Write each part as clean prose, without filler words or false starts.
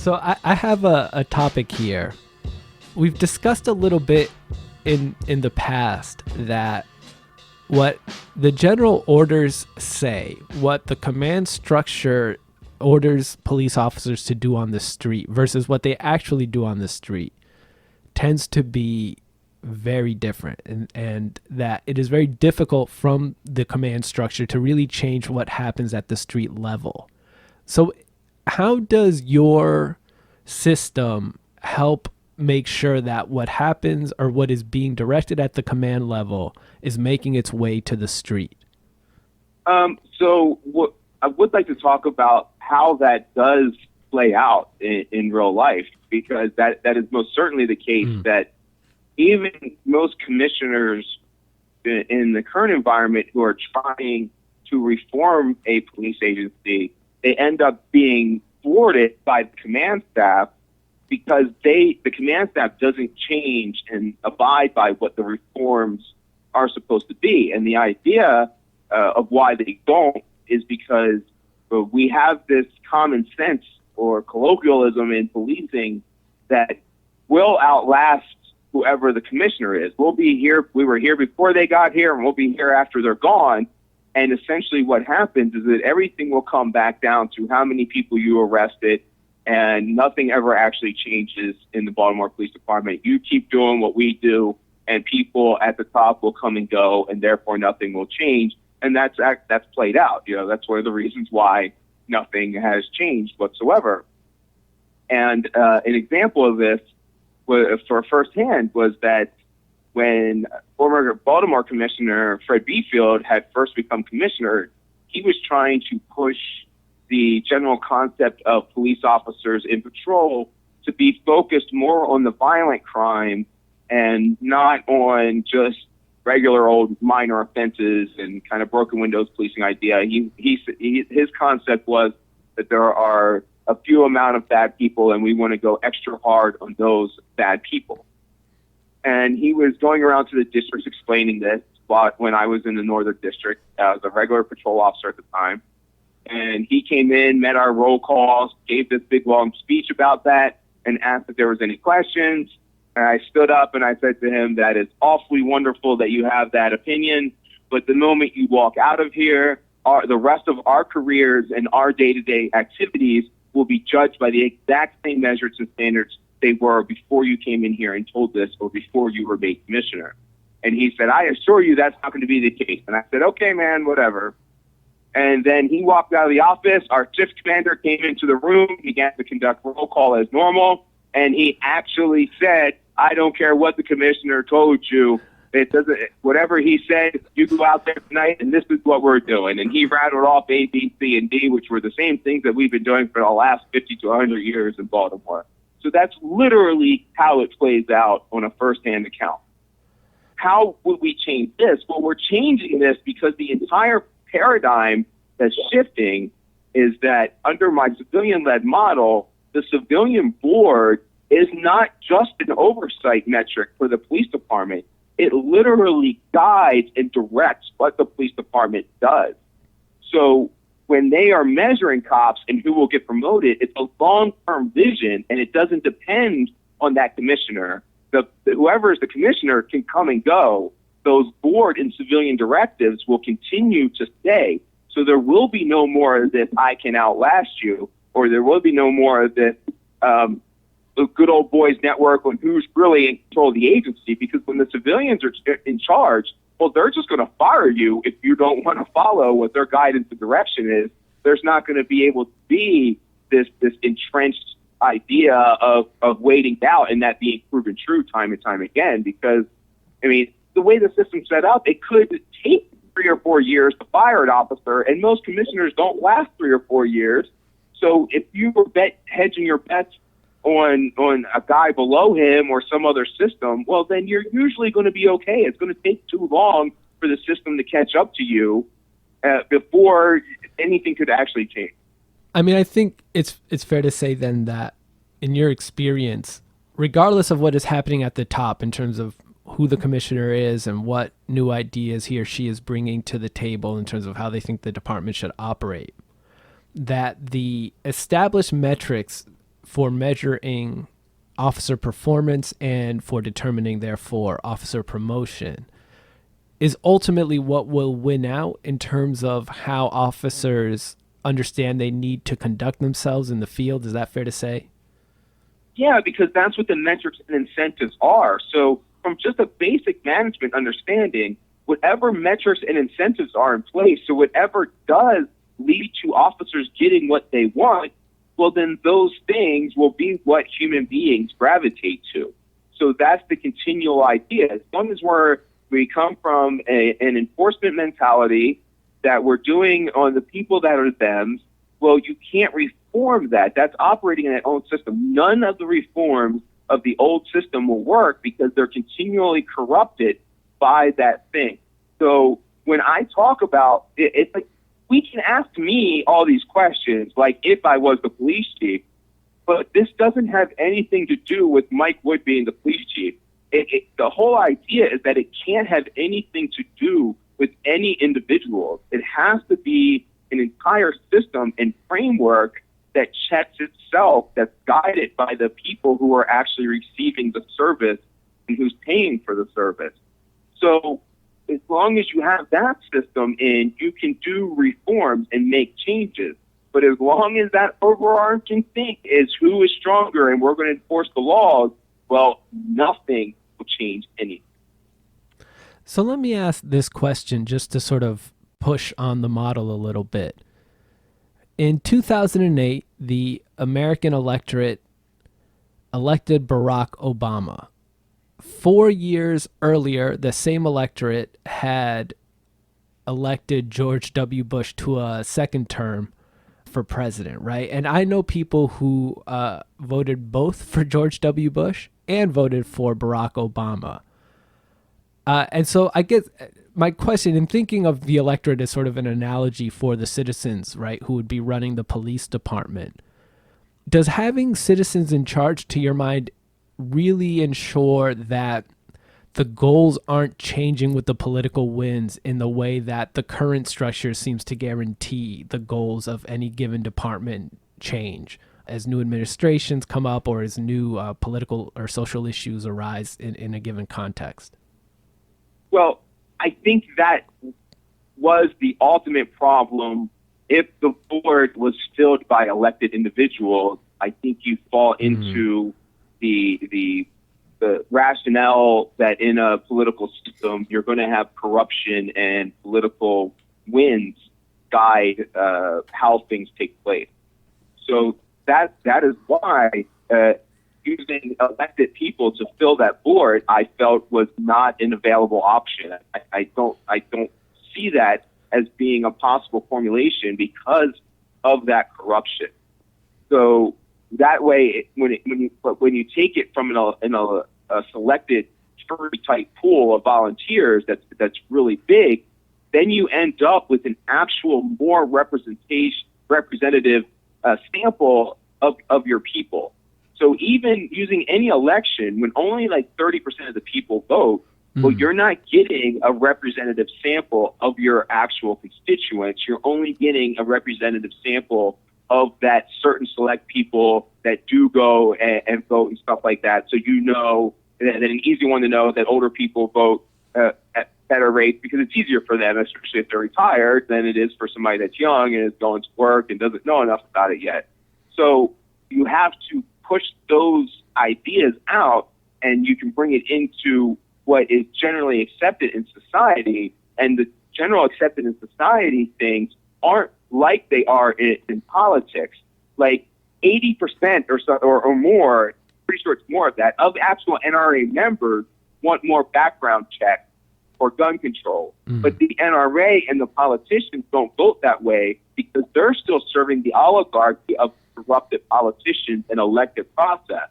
So I have a topic here. We've discussed a little bit in the past that what the general orders say, what the command structure orders police officers to do on the street versus what they actually do on the street tends to be very different, and that it is very difficult from the command structure to really change what happens at the street level. So how does your system help make sure that what happens or what is being directed at the command level is making its way to the street? So what I would like to talk about how that does play out in real life, because that is most certainly the case that even most commissioners in the current environment who are trying to reform a police agency, they end up being thwarted by the command staff because the command staff doesn't change and abide by what the reforms are supposed to be. And the idea of why they don't is because we have this common sense or colloquialism in policing that will outlast whoever the commissioner is. We'll be here. We were here before they got here, and we'll be here after they're gone. And essentially what happens is that everything will come back down to how many people you arrested, and nothing ever actually changes in the Baltimore Police Department. You keep doing what we do, and people at the top will come and go, and therefore nothing will change. And that's played out. That's one of the reasons why nothing has changed whatsoever. And an example of this for firsthand was that when former Baltimore Commissioner Fred Beefield had first become commissioner, he was trying to push the general concept of police officers in patrol to be focused more on the violent crime and not on just regular old minor offenses and kind of broken windows policing idea. His concept was that there are a few amount of bad people, and we want to go extra hard on those bad people. And he was going around to the districts explaining this when I was in the Northern District. I was a regular patrol officer at the time. And he came in, met our roll calls, gave this big, long speech about that, and asked if there was any questions. And I stood up and I said to him, that is awfully wonderful that you have that opinion, but the moment you walk out of here, the rest of our careers and our day-to-day activities will be judged by the exact same measures and standards they were before you came in here and told this, or before you were made commissioner. And he said, I assure you that's not going to be the case. And I said, okay, man, whatever. And then he walked out of the office. Our shift commander came into the room, began to conduct roll call as normal, and he actually said, I don't care what the commissioner told you. It doesn't. Whatever he said, you go out there tonight, and this is what we're doing. And he rattled off A, B, C, and D, which were the same things that we've been doing for the last 50 to 100 years in Baltimore. So that's literally how it plays out on a firsthand account. How would we change this? Well, we're changing this because the entire paradigm that's shifting is that under my civilian-led model, the civilian board is not just an oversight metric for the police department. It literally guides and directs what the police department does. So when they are measuring cops and who will get promoted, it's a long-term vision, and it doesn't depend on that commissioner. Whoever is the commissioner can come and go. Those board and civilian directives will continue to stay. So there will be no more of this I can outlast you, or there will be no more of this good old boys network on who's really in control of the agency, because when the civilians are in charge, well, they're just going to fire you if you don't want to follow what their guidance and direction is. There's not going to be able to be this entrenched idea of waiting out and that being proven true time and time again, because, I mean, the way the system's set up, it could take 3 or 4 years to fire an officer, and most commissioners don't last 3 or 4 years. So if you were hedging your bets on a guy below him or some other system, well, then you're usually going to be okay. It's going to take too long for the system to catch up to you before anything could actually change. I mean, I think it's fair to say then that in your experience, regardless of what is happening at the top in terms of who the commissioner is and what new ideas he or she is bringing to the table in terms of how they think the department should operate, that the established metrics for measuring officer performance and for determining, therefore, officer promotion is ultimately what will win out in terms of how officers understand they need to conduct themselves in the field. Is that fair to say? Yeah, because that's what the metrics and incentives are. So from just a basic management understanding, whatever metrics and incentives are in place, so whatever does lead to officers getting what they want, well, then those things will be what human beings gravitate to. So that's the continual idea. As long as we come from an enforcement mentality that we're doing on the people that are them, well, you can't reform that. That's operating in that old system. None of the reforms of the old system will work because they're continually corrupted by that thing. So when I talk about it, it's like, we can ask me all these questions, like if I was the police chief, but this doesn't have anything to do with Mike Wood being the police chief. The whole idea is that it can't have anything to do with any individual. It has to be an entire system and framework that checks itself, that's guided by the people who are actually receiving the service and who's paying for the service. So as long as you have that system in, you can do reforms and make changes. But as long as that overarching thing is who is stronger and we're going to enforce the laws, well, nothing will change anything. So let me ask this question just to sort of push on the model a little bit. In 2008, the American electorate elected Barack Obama. 4 years earlier, the same electorate had elected George W. Bush to a second term for president, right? And I know people who voted both for George W. Bush and voted for Barack Obama. And so I guess my question in thinking of the electorate as sort of an analogy for the citizens, right, who would be running the police department, does having citizens in charge, to your mind, really ensure that the goals aren't changing with the political winds in the way that the current structure seems to guarantee the goals of any given department change as new administrations come up or as new political or social issues arise in a given context? Well, I think that was the ultimate problem. If the board was filled by elected individuals, I think you fall into the rationale that in a political system, you're going to have corruption and political winds guide how things take place. So that is why using elected people to fill that board, I felt was not an available option. I don't see that as being a possible formulation because of that corruption. So that way, when you take it from a selected jury type pool of volunteers that's really big, then you end up with an actual more representative sample of your people. So even using any election, when only like 30% of the people vote, well, you're not getting a representative sample of your actual constituents. You're only getting a representative sample of that certain select people that do go and vote and stuff like that. So you know that an easy one to know that older people vote at better rates because it's easier for them, especially if they're retired, than it is for somebody that's young and is going to work and doesn't know enough about it yet. So you have to push those ideas out and you can bring it into what is generally accepted in society. And the general accepted in society things aren't like they are in politics. Like 80% or more, pretty sure it's more of that, of actual NRA members want more background checks or gun control. But the NRA and the politicians don't vote that way because they're still serving the oligarchy of corrupted politicians and elected process.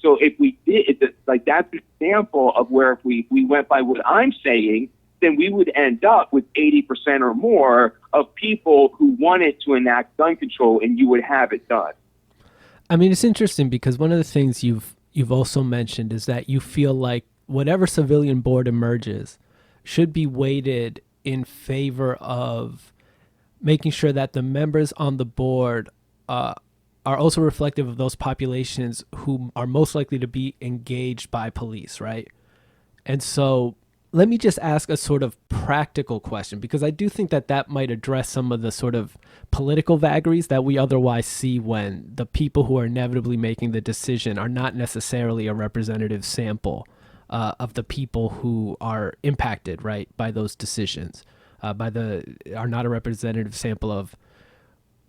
So if we did, like that's an example of where if we went by what I'm saying, then we would end up with 80% or more of people who wanted to enact gun control, and you would have it done. I mean, it's interesting because one of the things you've also mentioned is that you feel like whatever civilian board emerges should be weighted in favor of making sure that the members on the board are are also reflective of those populations who are most likely to be engaged by police, right? And so let me just ask a sort of practical question, because I do think that that might address some of the sort of political vagaries that we otherwise see when the people who are inevitably making the decision are not necessarily a representative sample of the people who are impacted, right, by those decisions, are not a representative sample of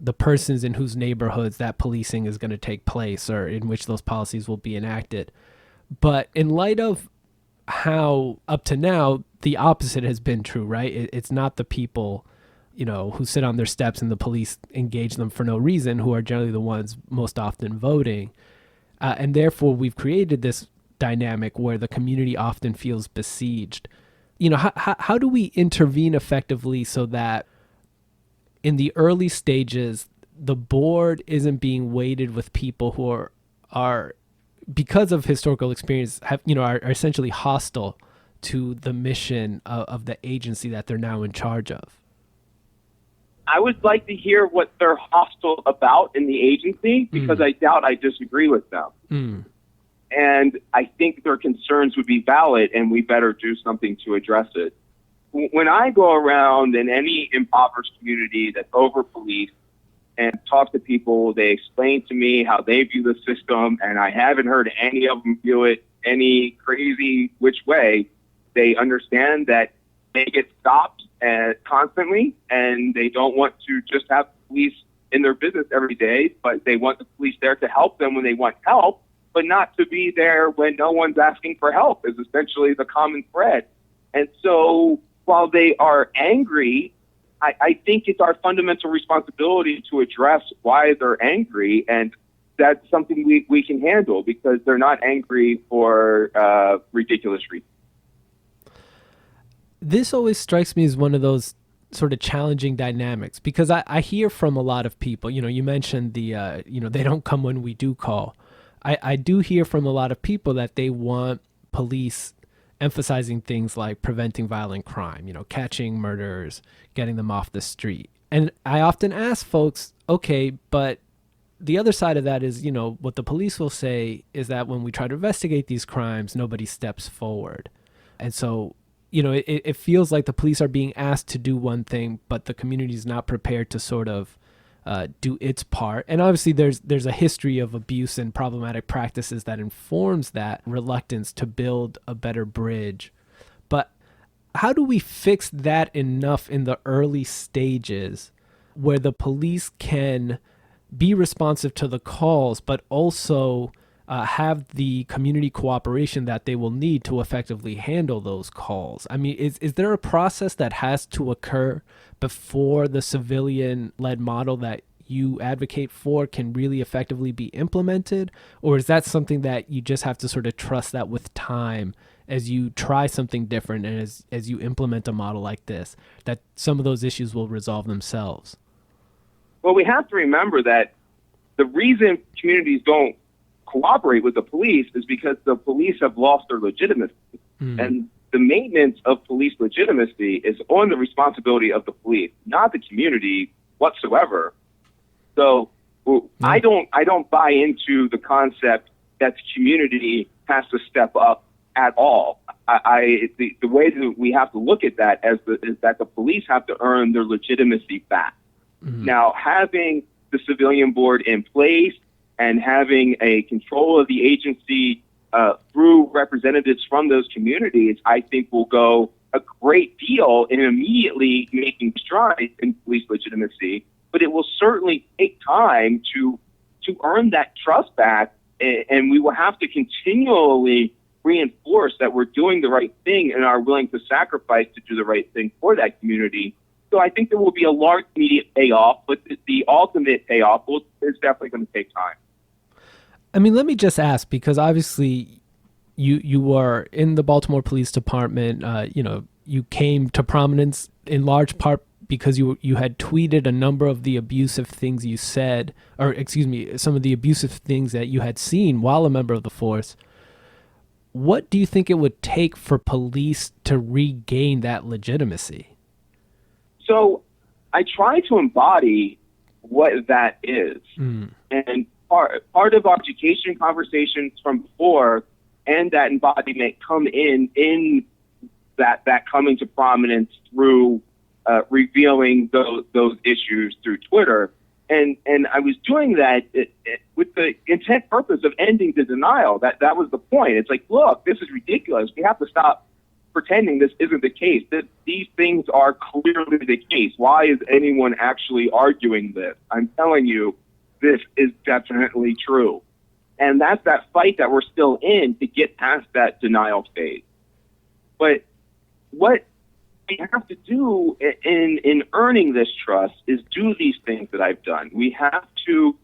the persons in whose neighborhoods that policing is going to take place or in which those policies will be enacted. But in light of how up to now the opposite has been true, right? It's not the people, who sit on their steps and the police engage them for no reason, who are generally the ones most often voting. And therefore, we've created this dynamic where the community often feels besieged. How do we intervene effectively so that in the early stages, the board isn't being weighted with people who are because of historical experience, are essentially hostile to the mission of the agency that they're now in charge of? I would like to hear what they're hostile about in the agency, because I doubt I disagree with them. And I think their concerns would be valid, and we better do something to address it. When I go around in any impoverished community that's over-policed and talk to people, they explain to me how they view the system, and I haven't heard any of them view it any crazy which way. They understand that they get stopped constantly, and they don't want to just have police in their business every day, but they want the police there to help them when they want help, but not to be there when no one's asking for help is essentially the common thread. And so while they are angry, I think it's our fundamental responsibility to address why they're angry, and that's something we can handle because they're not angry for ridiculous reasons. This always strikes me as one of those sort of challenging dynamics, because I hear from a lot of people, you mentioned they don't come when we do call. I do hear from a lot of people that they want police emphasizing things like preventing violent crime, catching murderers, getting them off the street. And I often ask folks, okay, but the other side of that is, what the police will say is that when we try to investigate these crimes, nobody steps forward. And so, it feels like the police are being asked to do one thing, but the community is not prepared to sort of do its part. And obviously there's a history of abuse and problematic practices that informs that reluctance to build a better bridge. But how do we fix that enough in the early stages where the police can be responsive to the calls, but also have the community cooperation that they will need to effectively handle those calls? I mean, is there a process that has to occur before the civilian-led model that you advocate for can really effectively be implemented? Or is that something that you just have to sort of trust that with time, as you try something different and as you implement a model like this, that some of those issues will resolve themselves? Well, we have to remember that the reason communities don't cooperate with the police is because the police have lost their legitimacy. And the maintenance of police legitimacy is on the responsibility of the police, not the community whatsoever. So I don't buy into the concept that the community has to step up at all. The way that we have to look at that is that the police have to earn their legitimacy back. Now, having the civilian board in place and having a control of the agency through representatives from those communities, I think will go a great deal in immediately making strides in police legitimacy. But it will certainly take time to earn that trust back, and we will have to continually reinforce that we're doing the right thing and are willing to sacrifice to do the right thing for that community. So I think there will be a large immediate payoff, but the ultimate payoff is definitely going to take time. I mean, let me just ask, because obviously you were in the Baltimore Police Department. You came to prominence in large part because you had tweeted a number of the abusive things you said, or excuse me, some of the abusive things that you had seen while a member of the force. What do you think it would take for police to regain that legitimacy? So I try to embody what that is. And part of our education conversations from before and that embodiment come in that coming to prominence through revealing those issues through Twitter. And I was doing that with the intent purpose of ending the denial. That was the point. It's like, look, this is ridiculous. We have to stop pretending this isn't the case. That these things are clearly the case. Why is anyone actually arguing this? I'm telling you, this is definitely true. And that's that fight that we're still in to get past that denial phase. But what we have to do in earning this trust is do these things that I've done. We have to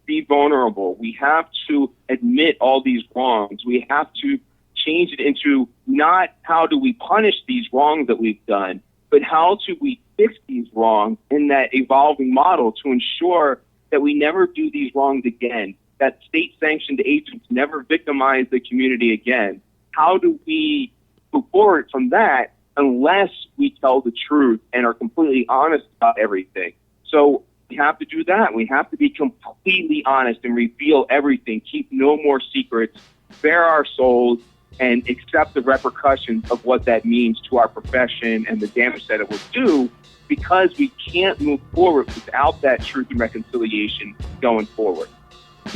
be vulnerable. We have to admit all these wrongs. We have to change it into not how do we punish these wrongs that we've done, but how do we fix these wrongs in that evolving model to ensure that we never do these wrongs again, that state-sanctioned agents never victimize the community again. How do we move forward from that unless we tell the truth and are completely honest about everything? So we have to do that. We have to be completely honest and reveal everything, keep no more secrets, bare our souls, and accept the repercussions of what that means to our profession and the damage that it will do, because we can't move forward without that truth and reconciliation going forward.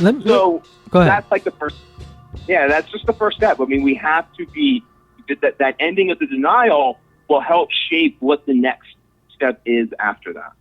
Go ahead. That's like the first, that's just the first step. I mean, we have to be, that ending of the denial will help shape what the next step is after that.